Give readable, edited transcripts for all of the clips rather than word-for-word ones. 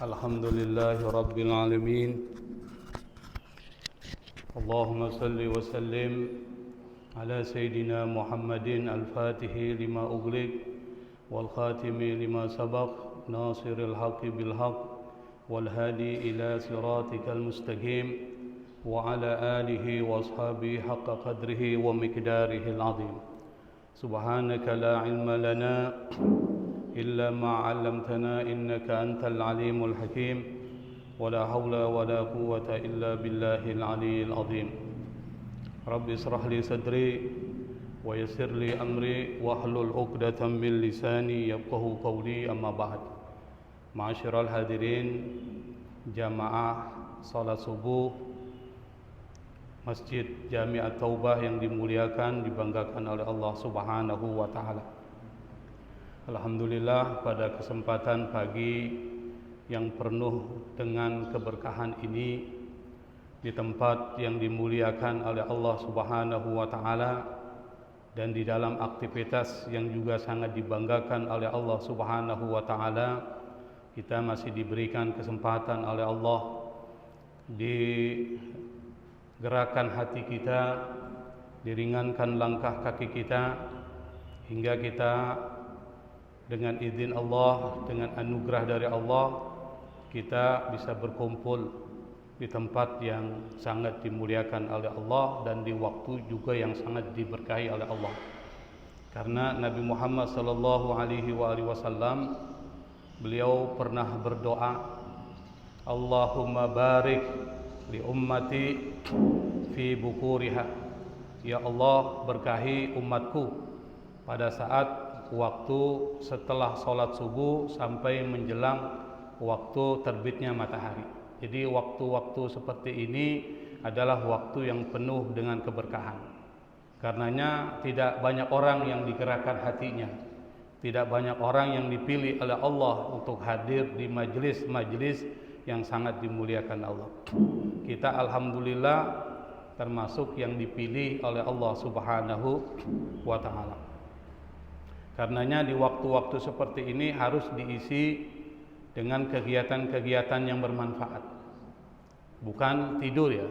الحمد لله رب العالمين اللهم صل وسلم على سيدنا محمد الفاتح لما أغلق والخاتم لما سبق ناصر الحق بالحق والهادي إلى صراطك المستقيم وعلى آله وأصحابه حق قدره ومقداره العظيم سبحانك لا علم لنا إلا ما علمتنا إنك أنت العليم الحكيم ولا حول ولا قوة إلا بالله العلي العظيم رب اشرح لي صدري ويسر لي أمري واحلل عقدة من لساني يفقهوا قولي أما بعد معاشر الحاضرين jamaah salat subuh Masjid Jami' At-Taubah yang dimuliakan, dibanggakan oleh Allah Subhanahu wa taala. Alhamdulillah, pada kesempatan pagi yang penuh dengan keberkahan ini, di tempat yang dimuliakan oleh Allah Subhanahu wa taala dan di dalam aktivitas yang juga sangat dibanggakan oleh Allah Subhanahu wa taala, kita masih diberikan kesempatan oleh Allah digerakkan hati kita, diringankan langkah kaki kita, hingga kita dengan izin Allah, dengan anugerah dari Allah, kita bisa berkumpul di tempat yang sangat dimuliakan oleh Allah dan di waktu juga yang sangat diberkahi oleh Allah. Karena Nabi Muhammad sallallahu alaihi wasallam, beliau pernah berdoa, Allahumma barik li ummati fi bukuriha. Ya Allah, berkahi umatku pada saat waktu setelah sholat subuh sampai menjelang waktu terbitnya matahari. Jadi waktu-waktu seperti ini adalah waktu yang penuh dengan keberkahan. Karenanya tidak banyak orang yang digerakkan hatinya, tidak banyak orang yang dipilih oleh Allah untuk hadir di majelis-majelis yang sangat dimuliakan Allah. Kita alhamdulillah termasuk yang dipilih oleh Allah Subhanahu wa taala. Karenanya di waktu-waktu seperti ini harus diisi dengan kegiatan-kegiatan yang bermanfaat. Bukan tidur ya,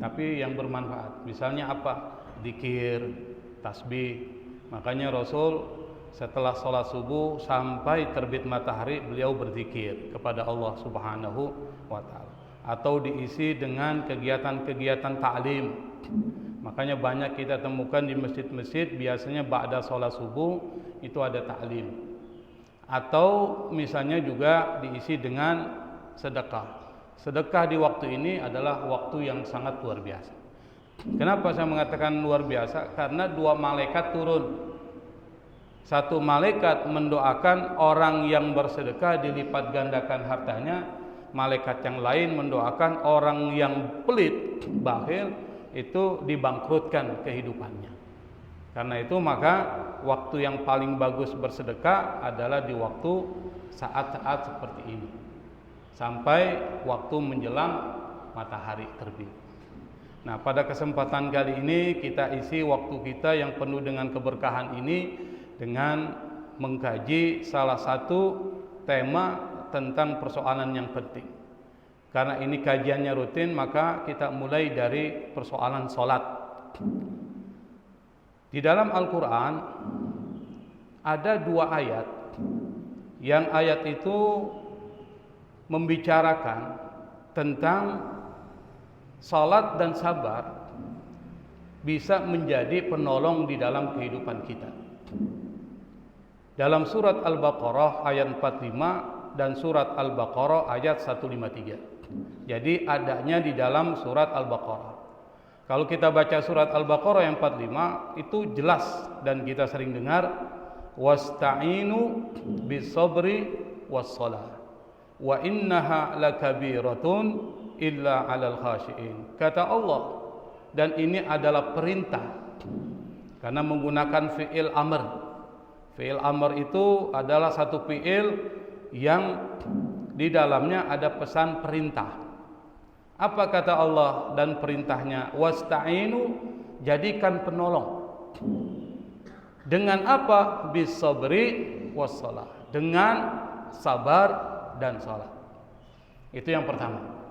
tapi yang bermanfaat. Misalnya apa? Zikir, tasbih. Makanya Rasul setelah sholat subuh sampai terbit matahari, beliau berzikir kepada Allah Subhanahu wa ta'ala. Atau diisi dengan kegiatan-kegiatan ta'lim. Makanya banyak kita temukan di masjid-masjid, biasanya ba'da sholat subuh itu ada ta'lim. Atau misalnya juga diisi dengan sedekah. Sedekah di waktu ini adalah waktu yang sangat luar biasa. Kenapa saya mengatakan luar biasa? Karena dua malaikat turun. Satu malaikat mendoakan orang yang bersedekah dilipat gandakan hartanya. Malaikat yang lain mendoakan orang yang pelit, bakhil, itu dibangkrutkan kehidupannya. Karena itu maka waktu yang paling bagus bersedekah adalah di waktu saat-saat seperti ini, sampai waktu menjelang matahari terbit. Nah, pada kesempatan kali ini kita isi waktu kita yang penuh dengan keberkahan ini dengan mengkaji salah satu tema tentang persoalan yang penting. Karena ini kajiannya rutin, maka kita mulai dari persoalan sholat. Di dalam Al-Quran ada dua ayat, yang ayat itu membicarakan tentang salat dan sabar bisa menjadi penolong di dalam kehidupan kita. Dalam surat Al-Baqarah ayat 45 dan surat Al-Baqarah ayat 153. Jadi adanya di dalam surat Al-Baqarah. Kalau kita baca surat Al-Baqarah yang 45 itu jelas dan kita sering dengar, wasta'inu bis-sabri was-shalah wa innaha lakabiratun illa 'alal khashiin. Kata Allah, dan ini adalah perintah karena menggunakan fi'il amr. Fi'il amr itu adalah satu fi'il yang di dalamnya ada pesan perintah. Apa kata Allah dan perintahnya? Wasta'inu, jadikan penolong. Dengan apa? Bis sabri was salah. Dengan sabar dan salat. Itu yang pertama.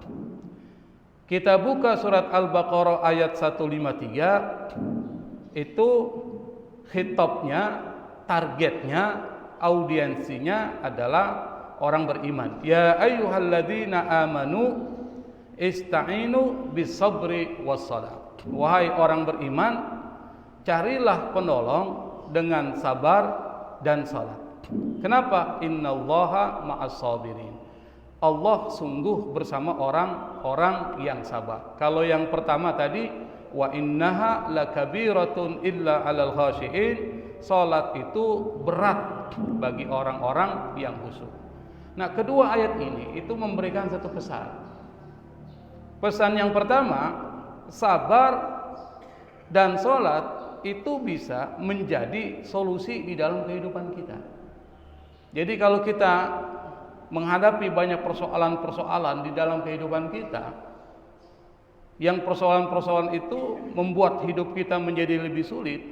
Kita buka surat Al-Baqarah ayat 153. Itu khitabnya, targetnya, audiensinya adalah orang beriman. Ya ayyuhalladzina amanu ista'inu bis-sabri was-salat. Wahai orang beriman, carilah penolong dengan sabar dan salat. Kenapa? Innallaha ma'as-sabirin. Allah sungguh bersama orang-orang yang sabar. Kalau yang pertama tadi, wa innaha lakabiratun illa 'alal khashiin, salat itu berat bagi orang-orang yang khusyuk. Nah, kedua ayat ini itu memberikan satu pesan. Pesan yang pertama, sabar dan salat itu bisa menjadi solusi di dalam kehidupan kita. Jadi kalau kita menghadapi banyak persoalan-persoalan di dalam kehidupan kita, yang persoalan-persoalan itu membuat hidup kita menjadi lebih sulit,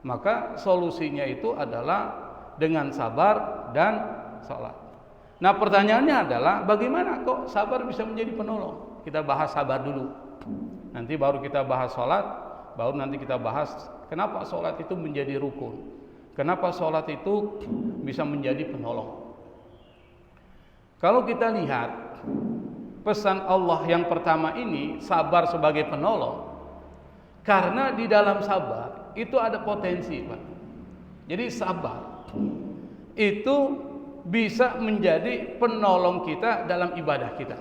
maka solusinya itu adalah dengan sabar dan salat. Nah, pertanyaannya adalah bagaimana kok sabar bisa menjadi penolong? Kita bahas sabar dulu. Nanti baru kita bahas salat, baru nanti kita bahas kenapa salat itu menjadi rukun. Kenapa salat itu bisa menjadi penolong? Kalau kita lihat pesan Allah yang pertama ini, sabar sebagai penolong, karena di dalam sabar itu ada potensi, Pak. Jadi sabar itu bisa menjadi penolong kita dalam ibadah kita.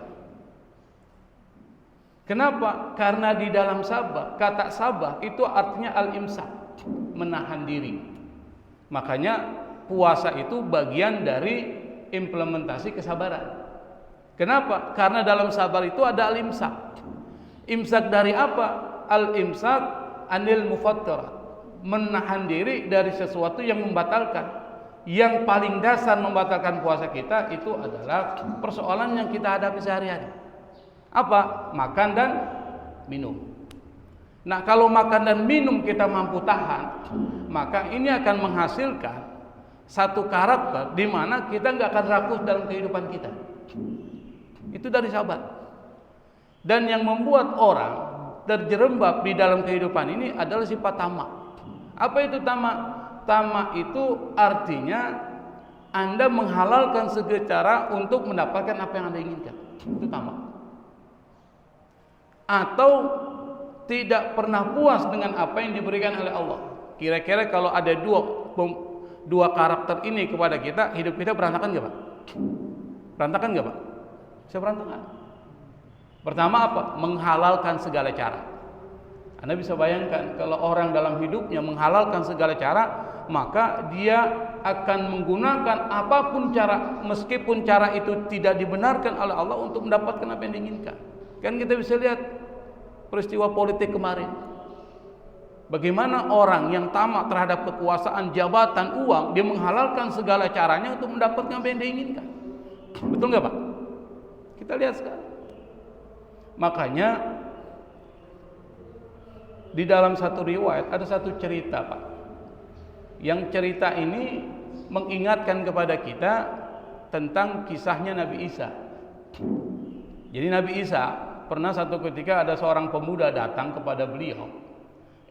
Kenapa? Karena di dalam sabar, kata sabar itu artinya al-imsak, menahan diri. Makanya puasa itu bagian dari implementasi kesabaran. Kenapa? Karena dalam sabar itu ada al-imsak. Imsak dari apa? Al-imsak anil mufattirat, menahan diri dari sesuatu yang membatalkan. Yang paling dasar membatalkan puasa kita itu adalah persoalan yang kita hadapi sehari-hari. Apa? Makan dan minum. Nah, kalau makan dan minum kita mampu tahan, maka ini akan menghasilkan satu karakter di mana kita nggak akan rakus dalam kehidupan kita. Itu dari sabar. Dan yang membuat orang terjerembab di dalam kehidupan ini adalah sifat tamak. Apa itu tamak? Tamak itu artinya Anda menghalalkan segala cara untuk mendapatkan apa yang Anda inginkan. Itu tamak. Atau tidak pernah puas dengan apa yang diberikan oleh Allah. Kira-kira kalau ada dua karakter ini kepada kita, hidup kita berantakan nggak, Pak? Berantakan nggak, Pak? Bisa berantakan. Pertama apa? Menghalalkan segala cara. Anda bisa bayangkan kalau orang dalam hidupnya menghalalkan segala cara, maka dia akan menggunakan apapun cara, meskipun cara itu tidak dibenarkan oleh Allah untuk mendapatkan apa yang diinginkan. Kan kita bisa lihat peristiwa politik kemarin. Bagaimana orang yang tamak terhadap kekuasaan, jabatan, uang, dia menghalalkan segala caranya untuk mendapatkan apa yang dia inginkan. Betul nggak, Pak? Kita lihat sekarang. Makanya di dalam satu riwayat ada satu cerita, Pak. Yang cerita ini mengingatkan kepada kita tentang kisahnya Nabi Isa. Jadi Nabi Isa pernah satu ketika ada seorang pemuda datang kepada beliau,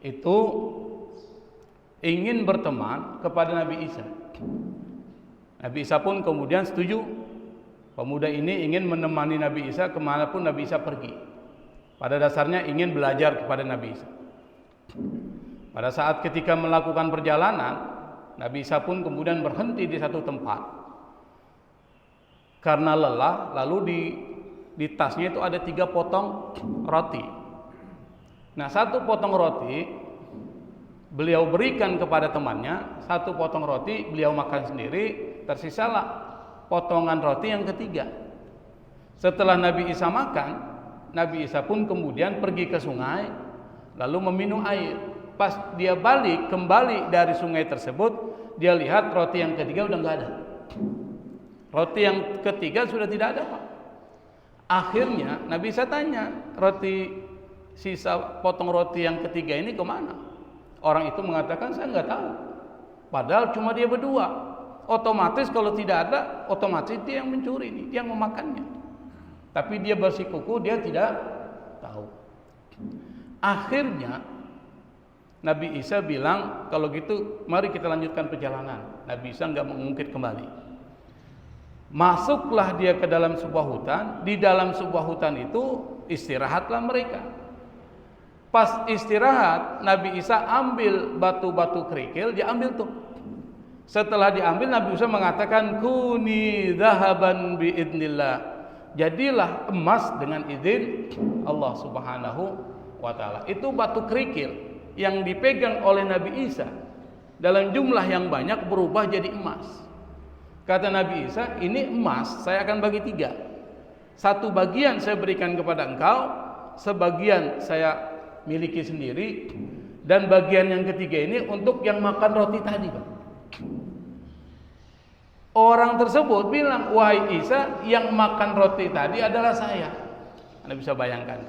itu ingin berteman kepada Nabi Isa. Nabi Isa pun kemudian setuju. Pemuda ini ingin menemani Nabi Isa kemanapun Nabi Isa pergi. Pada dasarnya ingin belajar kepada Nabi Isa. Pada saat ketika melakukan perjalanan, Nabi Isa pun kemudian berhenti di satu tempat karena lelah. Lalu di tasnya itu ada 3 potong roti. Nah, 1 potong roti beliau berikan kepada temannya, 1 potong roti beliau makan sendiri, tersisalah potongan roti yang ketiga. Setelah Nabi Isa makan, Nabi Isa pun kemudian pergi ke sungai lalu meminum air. Pas dia balik kembali dari sungai tersebut, dia lihat roti yang ketiga udah nggak ada. Roti yang ketiga sudah tidak ada, Pak. Akhirnya Nabi Isa tanya, sisa potong roti yang ketiga ini kemana? Orang itu mengatakan, saya nggak tahu. Padahal cuma dia berdua. Otomatis kalau tidak ada, otomatis dia yang mencuri, dia yang memakannya. Tapi dia bersikuku, dia tidak tahu. Akhirnya Nabi Isa bilang, kalau gitu mari kita lanjutkan perjalanan. Nabi Isa nggak mengungkit kembali. Masuklah dia ke dalam sebuah hutan. Di dalam sebuah hutan itu istirahatlah mereka. Pas istirahat, Nabi Isa ambil batu-batu kerikil, dia ambil tuh. Setelah diambil, Nabi Isa mengatakan, kuni dhahaban biidnillah. Jadilah emas dengan izin Allah Subhanahu wa ta'ala. Itu batu kerikil yang dipegang oleh Nabi Isa dalam jumlah yang banyak berubah jadi emas. Kata Nabi Isa, ini emas saya akan bagi 3. Satu bagian saya berikan kepada engkau, sebagian saya miliki sendiri, dan bagian yang ketiga ini untuk yang makan roti tadi, Pak. Orang tersebut bilang, wahai Isa, yang makan roti tadi adalah saya. Anda bisa bayangkan.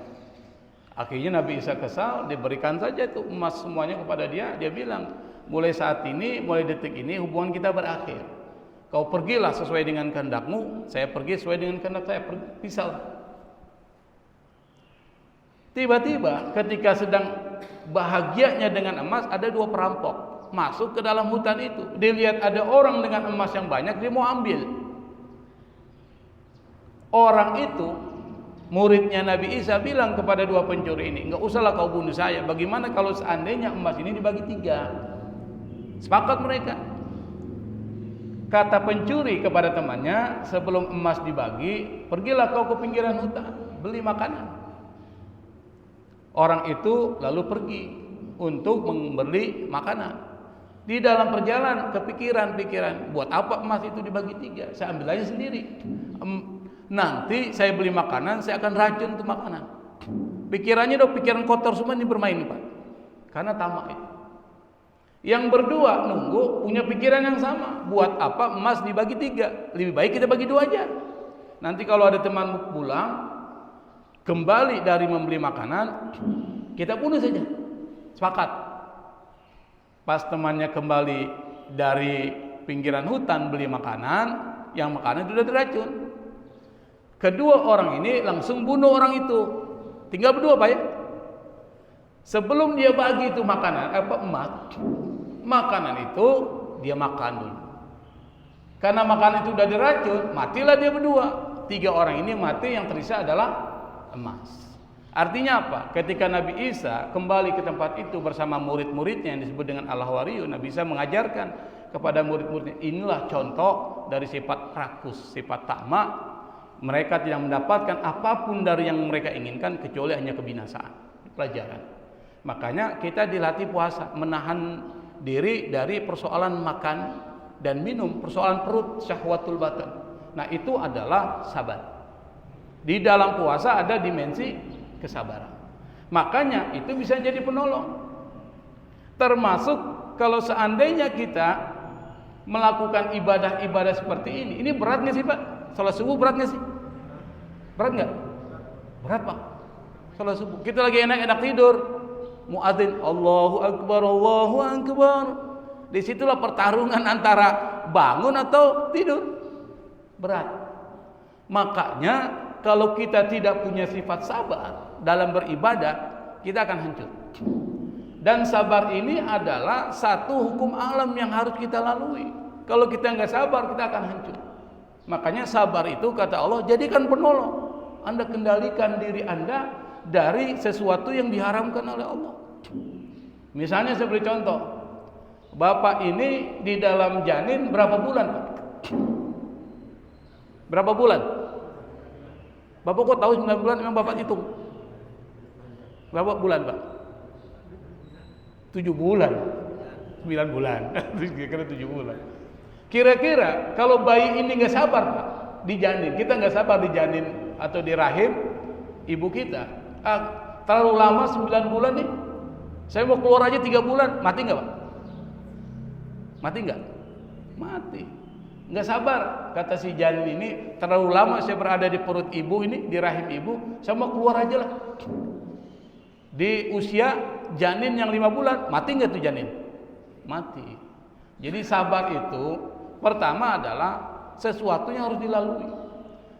Akhirnya Nabi Isa kesal, diberikan saja itu emas semuanya kepada dia. Dia bilang, mulai saat ini, mulai detik ini hubungan kita berakhir. Kau pergilah sesuai dengan kehendakmu, saya pergi sesuai dengan kehendak saya. Pisah. Tiba-tiba ketika sedang bahagianya dengan emas, ada 2 perampok masuk ke dalam hutan itu. Dia lihat ada orang dengan emas yang banyak, dia mau ambil. Orang itu, muridnya Nabi Isa, bilang kepada 2 pencuri ini, enggak usahlah kau bunuh saya. Bagaimana kalau seandainya emas ini dibagi 3? Sepakat mereka. Kata pencuri kepada temannya, sebelum emas dibagi, pergilah kau ke pinggiran hutan, beli makanan. Orang itu lalu pergi untuk membeli makanan. Di dalam perjalanan kepikiran, buat apa emas itu dibagi 3? Saya ambil aja sendiri. Nanti saya beli makanan, saya akan racun untuk makanan. Pikirannya pikiran kotor semua ini bermain, Pak. Karena tamak itu. Yang berdua nunggu punya pikiran yang sama. Buat apa emas dibagi 3? Lebih baik kita bagi 2 aja. Nanti kalau ada teman pulang kembali dari membeli makanan, kita bunuh saja. Sepakat. Pas temannya kembali dari pinggiran hutan beli makanan, yang makanan itu sudah diracun. Kedua orang ini langsung bunuh orang itu. Tinggal berdua, Pak ya. Sebelum dia bagi itu emas, makanan itu dia makan dulu. Karena makanan itu sudah diracun, matilah dia berdua. 3 orang ini mati, yang tersisa adalah emas. Artinya apa? Ketika Nabi Isa kembali ke tempat itu bersama murid-muridnya yang disebut dengan Al-Hawariyun, Nabi Isa mengajarkan kepada murid-muridnya, inilah contoh dari sifat rakus, sifat tamak. Mereka tidak mendapatkan apapun dari yang mereka inginkan kecuali hanya kebinasaan. Pelajaran. Makanya kita dilatih puasa, menahan diri dari persoalan makan dan minum, persoalan perut, syahwatul batan. Nah, itu adalah sabar. Di dalam puasa ada dimensi kesabaran. Makanya itu bisa jadi penolong. Termasuk kalau seandainya kita melakukan ibadah-ibadah seperti ini berat nggak sih, Pak? Salat subuh berat nggak sih? Berat nggak? Berat, Pak. Salat subuh. Kita lagi enak-enak tidur, muadzin Allahu Akbar, Allahu Akbar. Disitulah pertarungan antara bangun atau tidur. Berat. Makanya kalau kita tidak punya sifat sabar dalam beribadah, kita akan hancur. Dan sabar ini adalah satu hukum alam yang harus kita lalui. Kalau kita nggak sabar, kita akan hancur. Makanya sabar itu, kata Allah, jadikan penolong. Anda kendalikan diri Anda dari sesuatu yang diharamkan oleh Allah. Misalnya saya beri contoh. Bapak ini di dalam janin berapa bulan, Pak? Berapa bulan? Bapak kok tahu 9 bulan? Memang Bapak hitung. Berapa bulan, Pak? 7 bulan. 9 bulan. Kira-kira 7 bulan. Kira-kira kalau bayi ini nggak sabar, Pak, di janin, kita nggak sabar di janin atau di rahim ibu kita. Terlalu lama 9 bulan nih. Saya mau keluar aja 3 bulan, mati nggak, Pak? Mati nggak? Mati. Nggak sabar, kata si janin ini, terlalu lama saya berada di perut ibu ini, di rahim ibu, saya mau keluar aja lah. Di usia janin yang 5 bulan, mati nggak tuh janin? Mati. Jadi sabar itu pertama adalah sesuatu yang harus dilalui.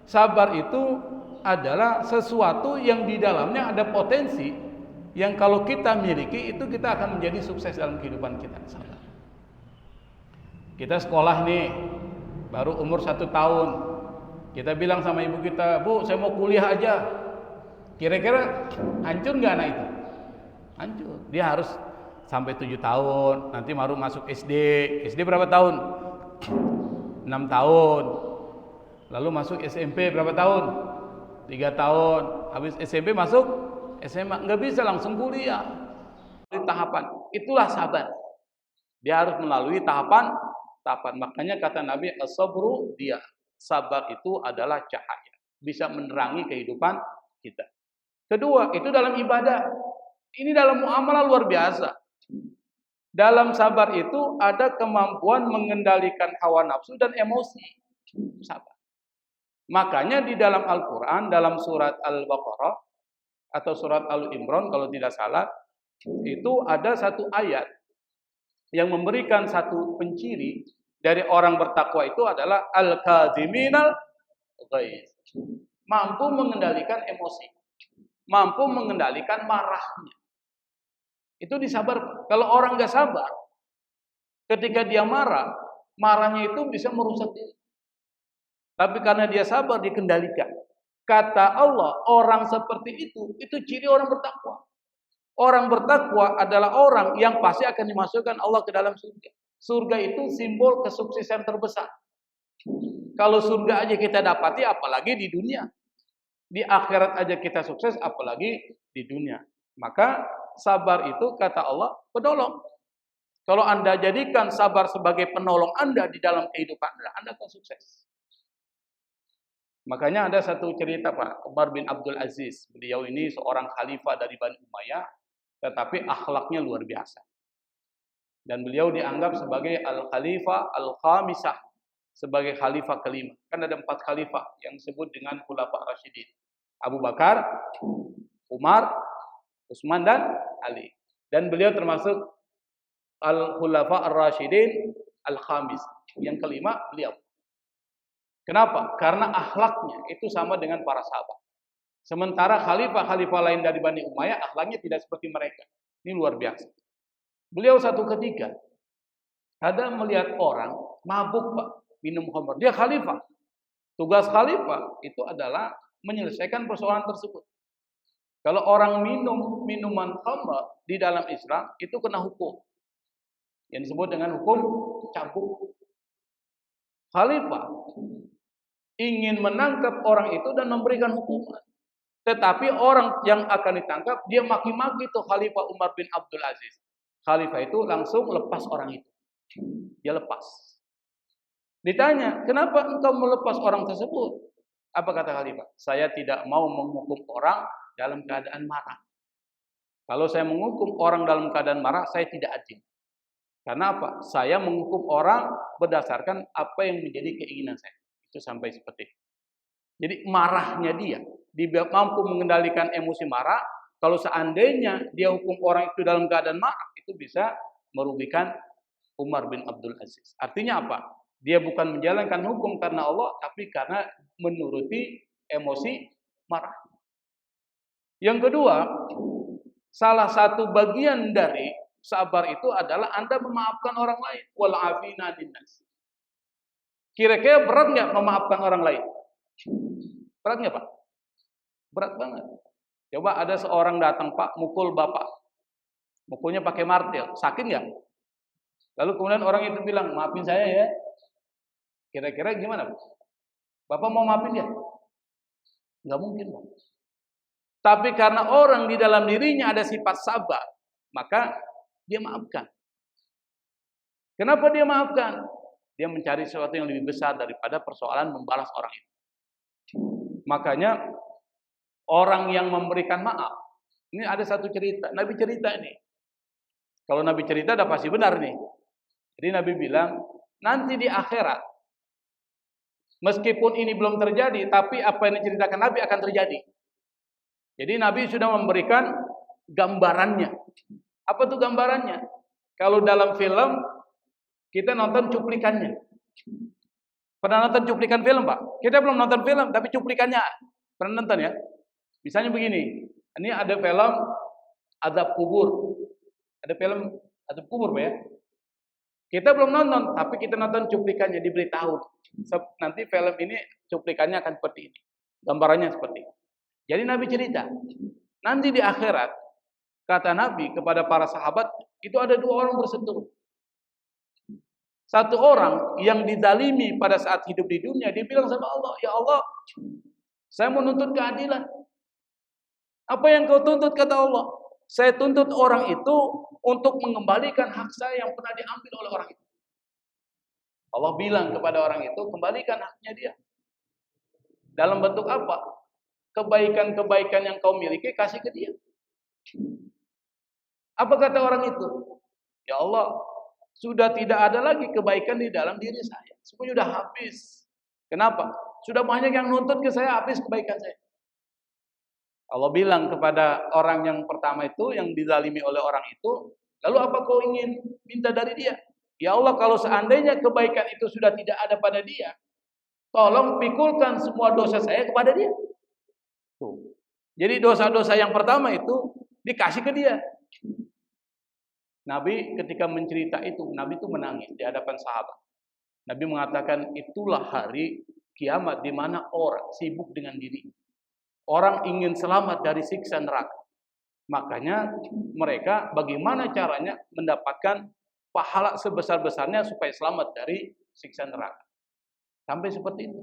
Sabar itu adalah sesuatu yang di dalamnya ada potensi yang kalau kita miliki itu kita akan menjadi sukses dalam kehidupan kita. Kita sekolah nih, baru umur 1 tahun. Kita bilang sama ibu kita, "Bu, saya mau kuliah aja." Kira-kira hancur nggak anak itu? Hancur. Dia harus sampai 7 tahun, nanti baru masuk SD. SD berapa tahun? 6 tahun. Lalu masuk SMP berapa tahun? 3 tahun. Habis SMP masuk SMA. Nggak bisa langsung kuliah. Di tahapan. Itulah sabar. Dia harus melalui tahapan. Makanya kata Nabi, as-sabru dia. Sabar itu adalah cahaya. Bisa menerangi kehidupan kita. Kedua, itu dalam ibadah. Ini dalam muamalah luar biasa. Dalam sabar itu ada kemampuan mengendalikan hawa nafsu dan emosi. Sabar. Makanya di dalam Al-Quran, dalam surat Al-Baqarah atau surat Al-Imran kalau tidak salah, itu ada satu ayat yang memberikan satu penciri dari orang bertakwa itu adalah al-kadhiminal ghaiz. Mampu mengendalikan emosi, mampu mengendalikan marahnya. Itu disabar. Kalau orang nggak sabar, ketika dia marah, marahnya itu bisa merusak diri. Tapi karena dia sabar, dikendalikan. Kata Allah, orang seperti itu ciri orang bertakwa. Orang bertakwa adalah orang yang pasti akan dimasukkan Allah ke dalam surga. Surga itu simbol kesuksesan terbesar. Kalau surga aja kita dapati, apalagi di dunia. Di akhirat aja kita sukses, apalagi di dunia. Maka sabar itu kata Allah penolong. Kalau Anda jadikan sabar sebagai penolong Anda di dalam kehidupan Anda akan sukses. Makanya ada satu cerita Pak Umar bin Abdul Aziz. Beliau ini seorang khalifah dari Bani Umayyah, tetapi akhlaknya luar biasa. Dan beliau dianggap sebagai al-khalifah al-khamisah, sebagai khalifah kelima. Kan ada 4 khalifah yang disebut dengan khulafa Rasyidin. Abu Bakar, Umar, Utsman dan Ali. Dan beliau termasuk al-khulafa ar-rasyidin al-khamis. Yang kelima beliau. Kenapa? Karena akhlaknya itu sama dengan para sahabat. Sementara khalifah-khalifah lain dari Bani Umayyah akhlaknya tidak seperti mereka. Ini luar biasa. Beliau satu ketika ada melihat orang mabuk Pak, minum khamr. Dia khalifah. Tugas khalifah itu adalah menyelesaikan persoalan tersebut. Kalau orang minum minuman khamr di dalam Islam itu kena hukum. Yang disebut dengan hukum cambuk. Khalifah ingin menangkap orang itu dan memberikan hukuman. Tetapi orang yang akan ditangkap, dia maki-maki tuh Khalifah Umar bin Abdul Aziz. Khalifah itu langsung lepas orang itu. Dia lepas. Ditanya, kenapa engkau melepas orang tersebut? Apa kata Khalifah? Saya tidak mau menghukum orang dalam keadaan marah. Kalau saya menghukum orang dalam keadaan marah, saya tidak adil. Karena apa? Saya menghukum orang berdasarkan apa yang menjadi keinginan saya. Itu sampai seperti itu. Jadi marahnya dia mampu mengendalikan emosi marah. Kalau seandainya dia hukum orang itu dalam keadaan marah, itu bisa merugikan Umar bin Abdul Aziz. Artinya apa? Dia bukan menjalankan hukum karena Allah, tapi karena menuruti emosi marah. Yang kedua, salah satu bagian dari sabar itu adalah Anda memaafkan orang lain. Wal afina linnas. Kira-kira berat nggak memaafkan orang lain? Berat nggak Pak? Berat banget. Coba ada seorang datang Pak, mukul Bapak. Mukulnya pakai martil. Sakit nggak? Lalu kemudian orang itu bilang, maafin saya ya. Kira-kira gimana Pak? Bapak mau maafin dia? Nggak mungkin Pak. Tapi karena orang di dalam dirinya ada sifat sabar, maka dia maafkan. Kenapa dia maafkan? Dia mencari sesuatu yang lebih besar daripada persoalan membalas orang itu. Makanya orang yang memberikan maaf, ini ada satu cerita, Nabi cerita ini. Kalau Nabi cerita udah pasti benar nih. Jadi Nabi bilang, nanti di akhirat, meskipun ini belum terjadi, tapi apa yang diceritakan Nabi akan terjadi. Jadi Nabi sudah memberikan gambarannya. Apa tuh gambarannya? Kalau dalam film, kita nonton cuplikannya. Pernah nonton cuplikan film Pak? Kita belum nonton film, tapi cuplikannya. Pernah nonton ya? Misalnya begini, ini ada film Azab Kubur. Ada film Azab Kubur, Pak ya? Kita belum nonton, tapi kita nonton cuplikannya, diberitahu. Nanti film ini cuplikannya akan seperti ini. Gambarannya seperti ini. Jadi Nabi cerita, nanti di akhirat, kata Nabi kepada para sahabat, itu ada dua orang berseteru. Satu orang yang dizalimi pada saat hidup di dunia, dia bilang sama Allah, ya Allah, saya menuntut keadilan. Apa yang kau tuntut, kata Allah? Saya tuntut orang itu untuk mengembalikan hak saya yang pernah diambil oleh orang itu. Allah bilang kepada orang itu, kembalikan haknya dia. Dalam bentuk apa? Kebaikan-kebaikan yang kau miliki, kasih ke dia. Apa kata orang itu? Ya Allah, sudah tidak ada lagi kebaikan di dalam diri saya. Semuanya sudah habis. Kenapa? Sudah banyak yang nuntut ke saya, habis kebaikan saya. Allah bilang kepada orang yang pertama itu, yang dizalimi oleh orang itu, lalu apa kau ingin minta dari dia? Ya Allah, kalau seandainya kebaikan itu sudah tidak ada pada dia, tolong pikulkan semua dosa saya kepada dia. Tuh. Jadi dosa-dosa yang pertama itu dikasih ke dia. Nabi ketika mencerita itu, Nabi itu menangis di hadapan sahabat. Nabi mengatakan, itulah hari kiamat di mana orang sibuk dengan diri. Orang ingin selamat dari siksa neraka. Makanya mereka bagaimana caranya mendapatkan pahala sebesar-besarnya supaya selamat dari siksa neraka. Sampai seperti itu.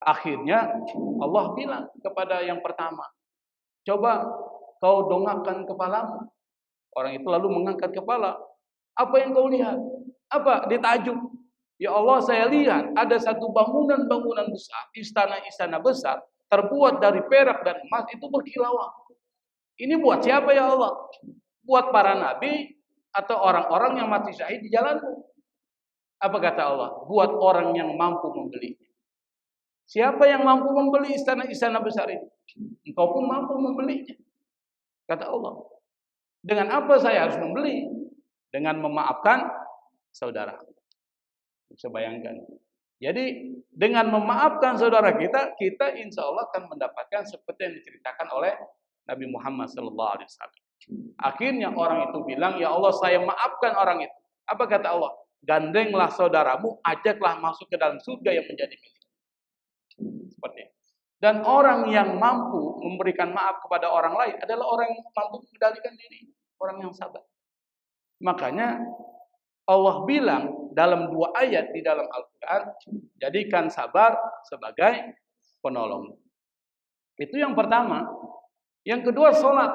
Akhirnya Allah bilang kepada yang pertama, coba kau dongakkan kepalamu. Orang itu lalu mengangkat kepala. Apa yang kau lihat? Apa? Ditakjub. Ya Allah, saya lihat ada satu bangunan-bangunan besar, istana-istana besar, terbuat dari perak dan emas, itu berkilauan. Ini buat siapa ya Allah? Buat para nabi atau orang-orang yang mati syahid di jalanmu. Apa kata Allah? Buat orang yang mampu membeli. Siapa yang mampu membeli istana-istana besar ini? Engkau pun mampu membelinya. Kata Allah. Dengan apa saya harus membeli? Dengan memaafkan saudara. Bisa bayangkan. Jadi dengan memaafkan saudara kita, kita insya Allah akan mendapatkan seperti yang diceritakan oleh Nabi Muhammad SAW. Akhirnya orang itu bilang, ya Allah, saya maafkan orang itu. Apa kata Allah? Gandenglah saudaramu, ajaklah masuk ke dalam surga yang menjadi milik. Seperti itu. Dan orang yang mampu memberikan maaf kepada orang lain adalah orang yang mampu mengendalikan diri, orang yang sabar. Makanya Allah bilang dalam dua ayat di dalam Al-Quran, jadikan sabar sebagai penolong. Itu yang pertama. Yang kedua, sholat.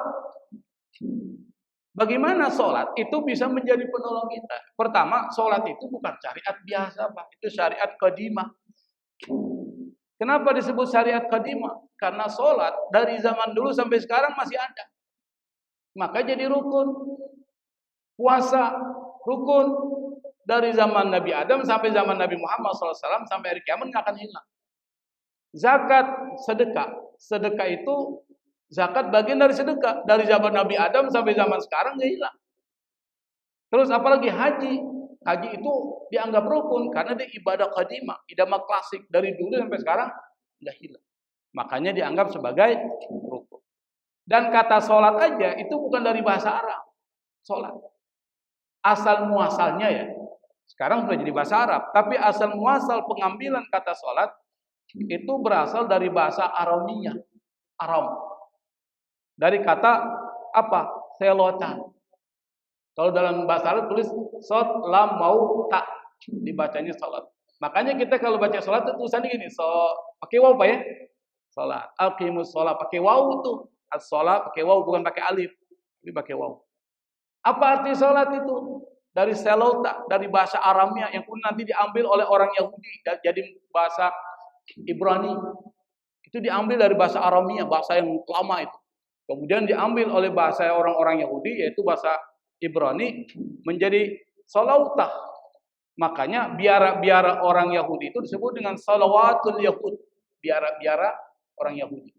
Bagaimana sholat itu bisa menjadi penolong kita? Pertama, sholat itu bukan syariat biasa, Pak. Itu syariat qadimah. Kenapa disebut syariat qadimah? Karena sholat dari zaman dulu sampai sekarang masih ada. Maka jadi rukun. Puasa, rukun. Dari zaman Nabi Adam sampai zaman Nabi Muhammad SAW sampai hari kiamat nggak akan hilang. Zakat, sedekah. Sedekah itu, zakat bagian dari sedekah. Dari zaman Nabi Adam sampai zaman sekarang nggak hilang. Terus apalagi haji. Haji itu dianggap rukun karena dia ibadah qadimah, ibadah klasik dari dulu sampai sekarang nggak hilang. Makanya dianggap sebagai rukun. Dan kata sholat aja itu bukan dari bahasa Arab. Sholat. Asal muasalnya ya. Sekarang sudah jadi bahasa Arab. Tapi asal muasal pengambilan kata sholat itu berasal dari bahasa Aramiyah. Aram. Dari kata apa? Selotan. Kalau dalam bahasa Arab tulis sod lam mau tak, dibacanya sholat. Makanya kita kalau baca sholat itu tulisannya gini, pakai waw Pak ya? Sholat. Aqimus sholat pakai waw tuh. As-sholat pakai waw bukan pakai alif. Ini pakai waw. Apa arti sholat itu? Dari selota, dari bahasa Aramia yang pun nanti diambil oleh orang Yahudi jadi bahasa Ibrani. Itu diambil dari bahasa Aramia, bahasa yang lama itu. Kemudian diambil oleh bahasa orang-orang Yahudi yaitu bahasa Ibrani menjadi sholawtah. Makanya biara-biara orang Yahudi itu disebut dengan shalawatul Yahud. Biara-biara orang Yahudi.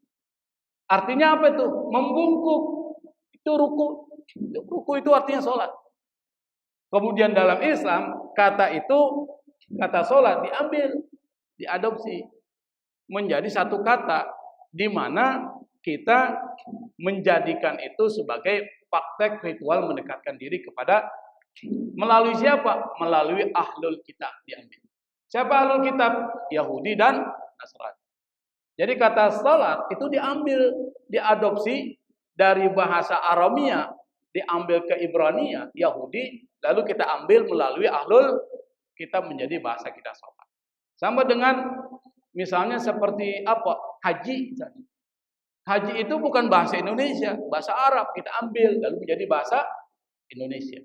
Artinya apa itu? Membungkuk. Itu ruku. Ruku itu artinya sholat. Kemudian dalam Islam kata sholat diambil, diadopsi. menjadi satu kata, di mana kita menjadikan itu sebagai praktek ritual mendekatkan diri kepada melalui siapa? Melalui ahlul kitab diambil. Siapa ahlul kitab? Yahudi dan Nasrani. Jadi kata salat itu diambil, diadopsi dari bahasa Aramia, diambil ke Ibrania, Yahudi, lalu kita ambil melalui ahlul kitab menjadi bahasa kita salat. Sama dengan misalnya seperti apa? Haji. Haji itu bukan bahasa Indonesia, bahasa Arab kita ambil lalu menjadi bahasa Indonesia.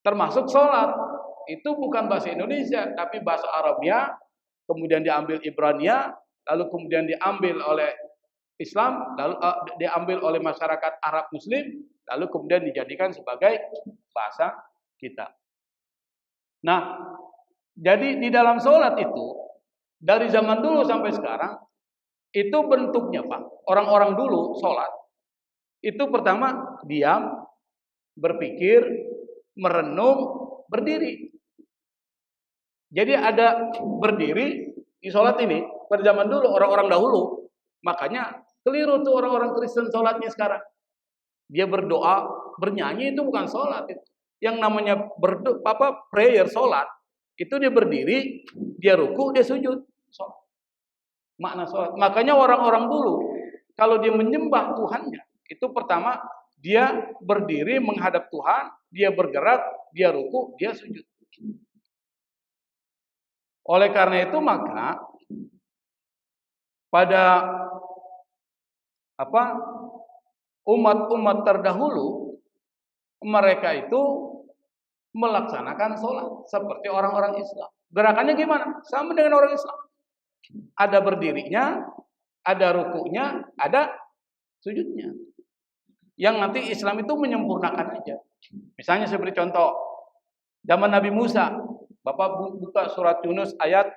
Termasuk sholat itu bukan bahasa Indonesia, tapi bahasa Arabnya, kemudian diambil Ibrania, lalu kemudian diambil oleh Islam, lalu diambil oleh masyarakat Arab Muslim, lalu kemudian dijadikan sebagai bahasa kita. Nah, jadi di dalam sholat itu dari zaman dulu sampai sekarang itu bentuknya Pak. Orang-orang dulu sholat itu pertama diam, berpikir, merenung, berdiri. Jadi ada berdiri di sholat ini pada zaman dulu orang-orang dahulu. Makanya keliru tuh orang-orang Kristen sholatnya sekarang. Dia berdoa, bernyanyi itu bukan sholat. Yang namanya prayer sholat itu dia berdiri, dia ruku, dia sujud. Sholat. Makna sholat. Makanya orang-orang dulu kalau dia menyembah Tuhannya itu pertama dia berdiri menghadap Tuhan, dia bergerak, dia ruku, dia sujud. Oleh karena itu maka pada umat-umat terdahulu mereka itu melaksanakan sholat seperti orang-orang Islam. Gerakannya gimana? Sama dengan orang Islam. Ada berdirinya, ada rukunya, ada sujudnya. Yang nanti Islam itu menyempurnakan aja. Misalnya seperti contoh, zaman Nabi Musa, Bapak buka surat Yunus ayat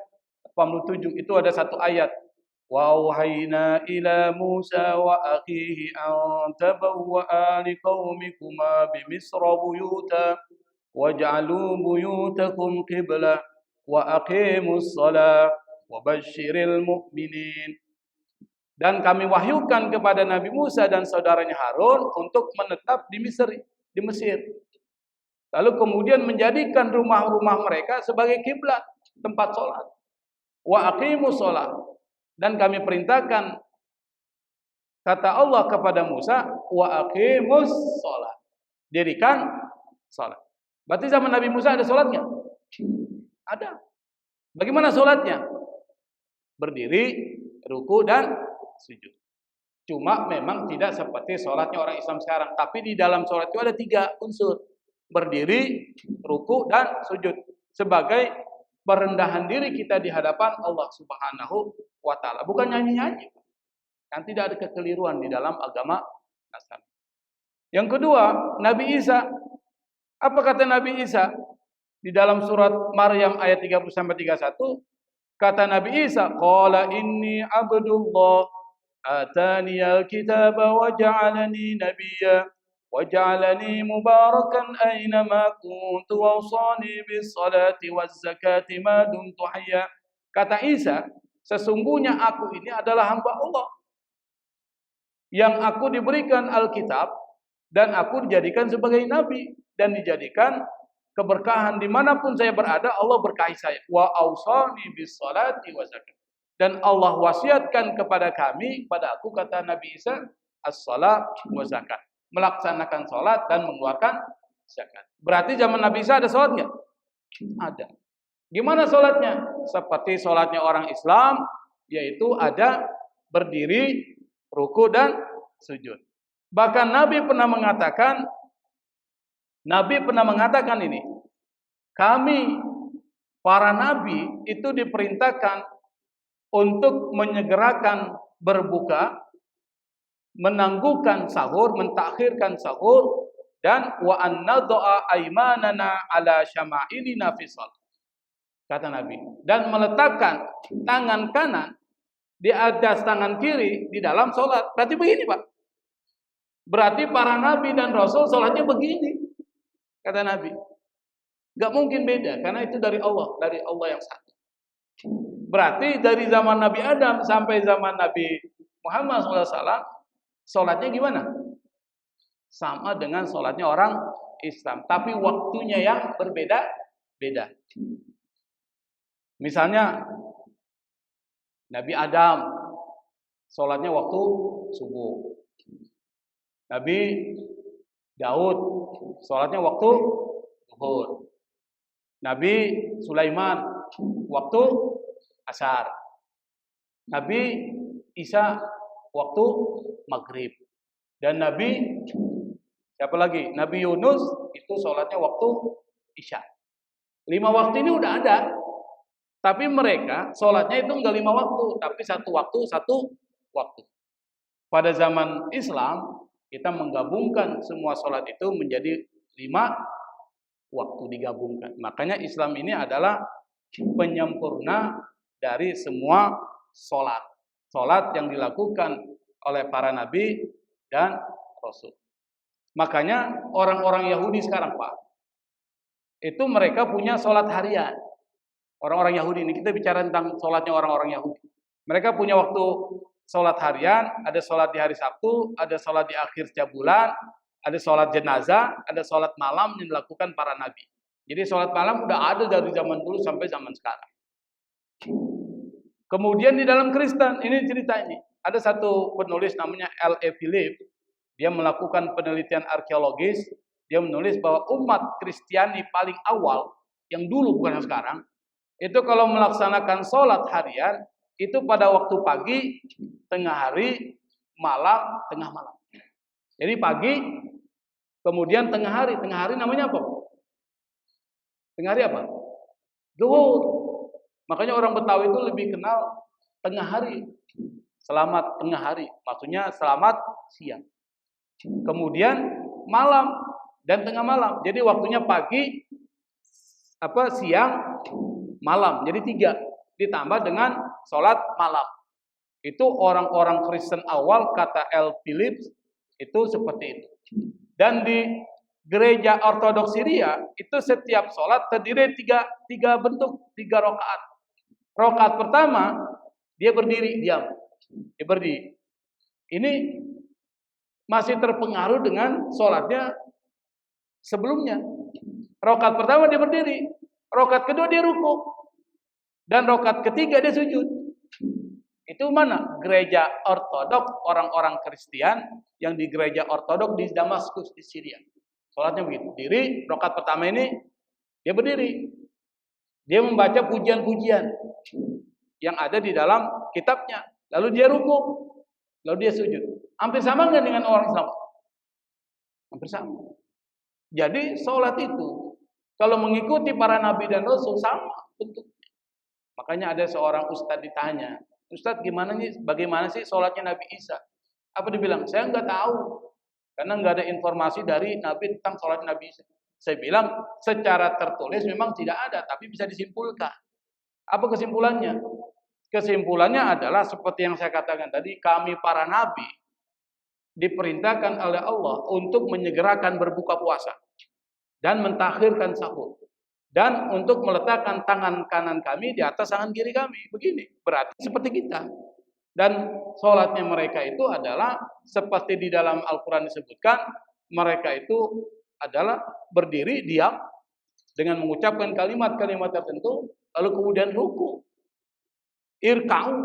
87, itu ada satu ayat. Wa auhayna ila Musa wa akhihi an tabawwa'a liqaumikuma bi Misra buyuta waj'alu buyutakum qiblah wa aqimus shalah wa basyiril mu'minin. Dan kami wahyukan kepada Nabi Musa dan saudaranya Harun untuk menetap di Mesir. Lalu kemudian menjadikan rumah-rumah mereka sebagai kiblat, tempat sholat. Wa aqimus shalah. Dan kami perintahkan, kata Allah kepada Musa, wa aqimus shalah. Dirikan sholat. Berarti zaman Nabi Musa ada sholatnya? Ada. Bagaimana sholatnya? Berdiri, ruku, dan sujud. Cuma memang tidak seperti sholatnya orang Islam sekarang. Tapi di dalam sholat itu ada 3 unsur. Berdiri, ruku, dan sujud. Sebagai perendahan diri kita di hadapan Allah Subhanahu wa Ta'ala. Bukan nyanyi-nyanyi. Kan tidak ada kekeliruan di dalam agama Nasrani. Yang kedua, Nabi Isa. Apa kata Nabi Isa? Di dalam surat Maryam ayat 30-31. Kata Nabi Isa, qala inni abdullah ataniyal kitaba wa ja'alani nabiyya wa ja'alani mubarakan aynama kuntu wa awsani bis salati waz zakati ma dumtu hayya. Kata Isa, sesungguhnya aku ini adalah hamba Allah yang aku diberikan Alkitab dan aku dijadikan sebagai nabi dan dijadikan keberkahan dimanapun saya berada, Allah berkahi saya. Wa awsani bis salati wa zakat. Dan Allah wasiatkan kepada kami, kepada aku, kata Nabi Isa, as-salat wa zakat. Melaksanakan salat dan mengeluarkan zakat. Berarti zaman Nabi Isa ada salat nggak? Ada. Gimana salatnya? Seperti salatnya orang Islam, yaitu ada berdiri, ruku, dan sujud. Bahkan Nabi pernah mengatakan ini, kami para nabi itu diperintahkan untuk menyegerakan berbuka, menangguhkan sahur, mentakhirkan sahur, dan wa annadha'a aymanana ala syama'ilina fi shalah. Kata Nabi, dan meletakkan tangan kanan di atas tangan kiri di dalam sholat. Berarti begini Pak. Berarti para nabi dan rasul sholatnya begini. Kata Nabi, gak mungkin beda karena itu dari Allah yang satu. Berarti dari zaman Nabi Adam sampai zaman Nabi Muhammad SAW, sholatnya gimana? Sama dengan sholatnya orang Islam, tapi waktunya yang berbeda-beda. Misalnya Nabi Adam sholatnya waktu subuh. Nabi Daud sholatnya waktu zuhur. Nabi Sulaiman waktu asar. Nabi Isa waktu maghrib. Dan Nabi siapa lagi? Nabi Yunus itu sholatnya waktu isya. 5 waktu ini udah ada. Tapi mereka sholatnya itu enggak 5 waktu, tapi 1 waktu, 1 waktu. Pada zaman Islam, kita menggabungkan semua sholat itu menjadi 5 waktu digabungkan. Makanya Islam ini adalah penyempurna dari semua sholat. Sholat yang dilakukan oleh para nabi dan rasul. Makanya orang-orang Yahudi sekarang, Pak, itu mereka punya sholat harian. Orang-orang Yahudi ini, kita bicara tentang sholatnya orang-orang Yahudi. Mereka punya waktu sholat harian, ada sholat di hari Sabtu, ada sholat di akhir setiap bulan, ada sholat jenazah, ada sholat malam yang dilakukan para nabi. Jadi sholat malam udah ada dari zaman dulu sampai zaman sekarang. Kemudian di dalam Kristen, ini cerita ini. Ada satu penulis namanya L.A. Phillips, dia melakukan penelitian arkeologis, dia menulis bahwa umat Kristiani paling awal, yang dulu bukan yang sekarang, itu kalau melaksanakan sholat harian, itu pada waktu pagi, tengah hari, malam, tengah malam. Jadi pagi, kemudian tengah hari. Tengah hari namanya apa? Tengah hari apa? Zuhur. Makanya orang Betawi itu lebih kenal tengah hari. Selamat tengah hari. Maksudnya selamat siang. Kemudian malam dan tengah malam. Jadi waktunya pagi, siang, malam. Jadi 3. Ditambah dengan sholat malam. Itu orang-orang Kristen awal, kata L. Phillips, itu seperti itu. Dan di gereja Ortodoks Syria, itu setiap sholat terdiri 3 bentuk, 3 rakaat. Rakaat pertama, dia berdiri, diam. Dia berdiri. Ini masih terpengaruh dengan sholatnya sebelumnya. Rakaat pertama dia berdiri. Rakaat kedua dia ruku. Dan rakaat ketiga dia sujud. Itu mana? Gereja Ortodok, orang-orang Kristen yang di gereja Ortodok di Damaskus di Syria. Sholatnya begitu. Diri, rakaat pertama ini dia berdiri. Dia membaca pujian-pujian yang ada di dalam kitabnya. Lalu dia ruku. Lalu dia sujud. Hampir sama nggak dengan orang Islam? Hampir sama. Jadi sholat itu kalau mengikuti para nabi dan rasul sama bentuknya. Makanya ada seorang ustadz ditanya, Ustadz bagaimana sih sholatnya Nabi Isa? Apa dibilang? Saya nggak tahu. Karena nggak ada informasi dari Nabi tentang sholat Nabi Isa. Saya bilang, secara tertulis memang tidak ada, tapi bisa disimpulkan. Apa kesimpulannya? Kesimpulannya adalah seperti yang saya katakan tadi, kami para nabi diperintahkan oleh Allah untuk menyegerakan berbuka puasa dan mentakhirkan sahur. Dan untuk meletakkan tangan kanan kami di atas tangan kiri kami. Begini, berarti seperti kita. Dan sholatnya mereka itu adalah seperti di dalam Al-Quran disebutkan, mereka itu adalah berdiri, diam, dengan mengucapkan kalimat-kalimat tertentu, lalu kemudian ruku. Irka'u.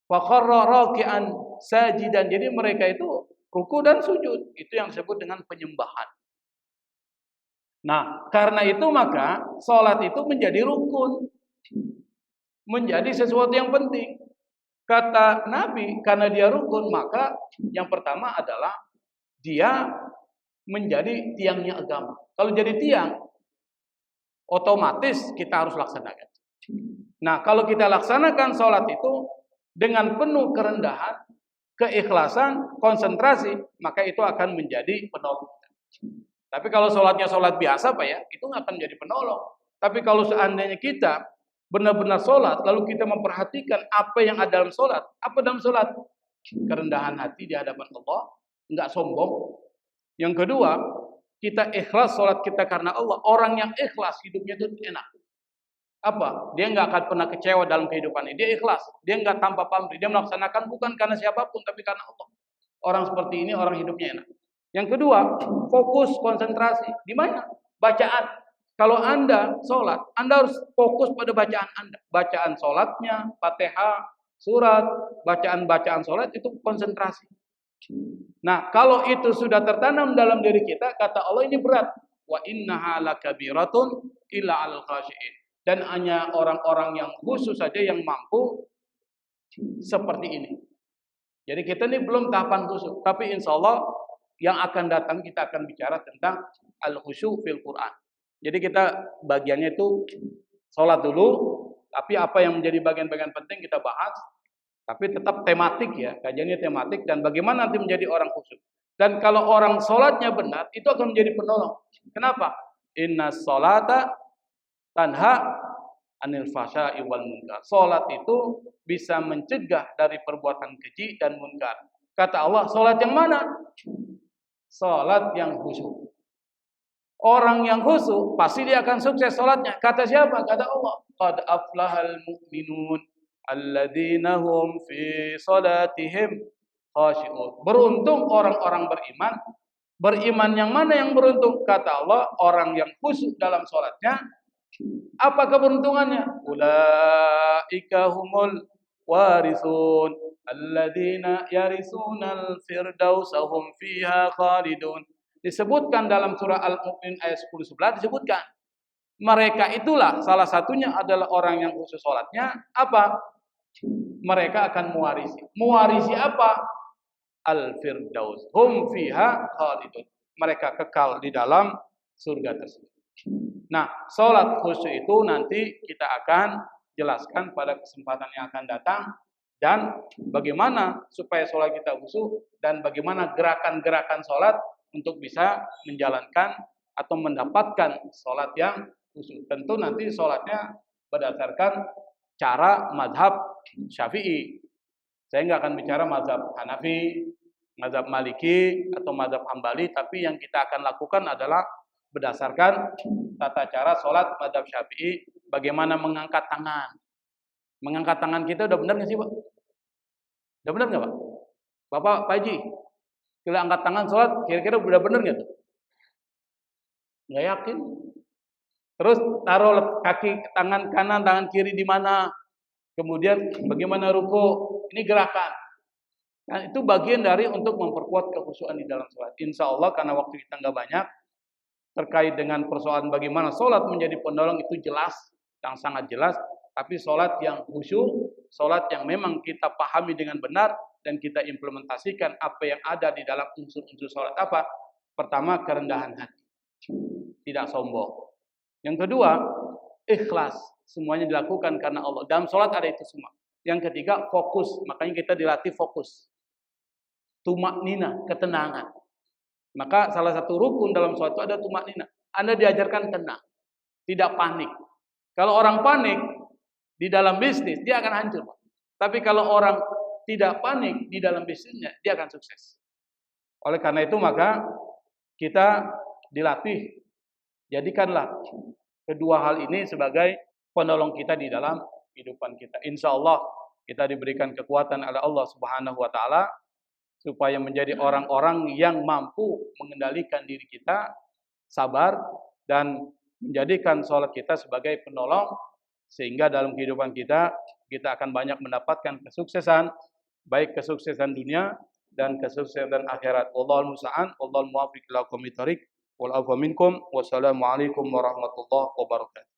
Fakharra raki'an sajidan. Jadi mereka itu ruku dan sujud. Itu yang disebut dengan penyembahan. Nah, karena itu maka sholat itu menjadi rukun. Menjadi sesuatu yang penting. Kata Nabi, karena dia rukun, maka yang pertama adalah dia menjadi tiangnya agama. Kalau jadi tiang, otomatis kita harus laksanakan. Nah, kalau kita laksanakan sholat itu dengan penuh kerendahan, keikhlasan, konsentrasi, maka itu akan menjadi penolong. Tapi kalau sholatnya sholat biasa, Pak ya, itu nggak akan menjadi penolong. Tapi kalau seandainya kita benar-benar sholat, lalu kita memperhatikan apa yang ada dalam sholat. Apa dalam sholat? Kerendahan hati di hadapan Allah, nggak sombong. Yang kedua, kita ikhlas sholat kita karena Allah. Orang yang ikhlas hidupnya itu enak. Apa? Dia nggak akan pernah kecewa dalam kehidupannya. Dia ikhlas. Dia nggak tanpa pamrih. Dia melaksanakan bukan karena siapapun, tapi karena Allah. Orang seperti ini orang hidupnya enak. Yang kedua, fokus konsentrasi. Di mana? Bacaan. Kalau Anda sholat, Anda harus fokus pada bacaan Anda. Bacaan sholatnya, Fatihah, surat, bacaan-bacaan sholat itu konsentrasi. Nah, kalau itu sudah tertanam dalam diri kita, kata Allah ini berat. Wa innaha lakabiratun illa al khashiin. Dan hanya orang-orang yang khusus saja yang mampu seperti ini. Jadi kita ini belum tahapan khusyuk, tapi insya Allah yang akan datang kita akan bicara tentang al-khusyuk fil Quran. Jadi kita bagiannya itu sholat dulu, tapi apa yang menjadi bagian-bagian penting kita bahas, tapi tetap tematik ya, kajiannya tematik dan bagaimana nanti menjadi orang khusyuk. Dan kalau orang sholatnya benar, itu akan menjadi penolong. Kenapa? Inna sholata tanha anil fahsya'i wal munkar. Salat itu bisa mencegah dari perbuatan keji dan munkar. Kata Allah, salat yang mana? Salat yang khusyuk. Orang yang khusyuk pasti dia akan sukses salatnya. Kata siapa? Kata Allah, qad aflahal mu'minun alladzina hum fi salatihim khashi'un. Beruntung orang-orang beriman. Beriman yang mana yang beruntung? Kata Allah, orang yang khusyuk dalam salatnya. Apa keberuntungannya? Ulaika humul warisun alladzina yarisunal firdausa hum fiha khalidun. Disebutkan dalam surah Al-Mu'min ayat 10-11 disebutkan. Mereka itulah salah satunya adalah orang yang khusus salatnya. Apa? Mereka akan mewarisi. Mewarisi apa? Al-firdaus. Hum fiha khalidun. Mereka kekal di dalam surga tersebut. Nah, sholat khusyuk itu nanti kita akan jelaskan pada kesempatan yang akan datang dan bagaimana supaya sholat kita khusyuk dan bagaimana gerakan-gerakan sholat untuk bisa menjalankan atau mendapatkan sholat yang khusyuk. Tentu nanti sholatnya berdasarkan cara mazhab Syafi'i. Saya nggak akan bicara mazhab Hanafi, mazhab Maliki atau mazhab Hambali, tapi yang kita akan lakukan adalah berdasarkan tata cara sholat mazhab Syafi'i, bagaimana mengangkat tangan. Mengangkat tangan kita udah benar nggak sih, Pak? Udah benar nggak, Pak? Bapak, Pak Haji, kalau angkat tangan sholat, kira-kira udah benar nggak tuh? Nggak yakin. Terus taruh kaki tangan kanan, tangan kiri di mana? Kemudian bagaimana ruku? Ini gerakan. Nah, itu bagian dari untuk memperkuat kekhusyuan di dalam sholat. Insya Allah karena waktu kita nggak banyak, terkait dengan persoalan bagaimana sholat menjadi penolong itu jelas, yang sangat jelas. Tapi sholat yang khusyuk, sholat yang memang kita pahami dengan benar dan kita implementasikan apa yang ada di dalam unsur-unsur sholat apa? Pertama, kerendahan hati, tidak sombong. Yang kedua, ikhlas, semuanya dilakukan karena Allah. Dalam sholat ada itu semua. Yang ketiga, fokus, makanya kita dilatih fokus. Tumaknina, ketenangan. Maka salah satu rukun dalam sholat itu ada tumaknina. Anda diajarkan tenang, tidak panik. Kalau orang panik di dalam bisnis, dia akan hancur. Tapi kalau orang tidak panik di dalam bisnisnya, dia akan sukses. Oleh karena itu maka kita dilatih. Jadikanlah kedua hal ini sebagai penolong kita di dalam kehidupan kita. Insya Allah kita diberikan kekuatan oleh Allah Subhanahu Wa Taala supaya menjadi orang-orang yang mampu mengendalikan diri kita, sabar, dan menjadikan sholat kita sebagai penolong, sehingga dalam kehidupan kita, kita akan banyak mendapatkan kesuksesan, baik kesuksesan dunia dan kesuksesan akhirat. Wallahul musta'an, wallahul muwaffiq ila aqwamit thoriq, wal afwa minkum, wassalamualaikum warahmatullahi wabarakatuh.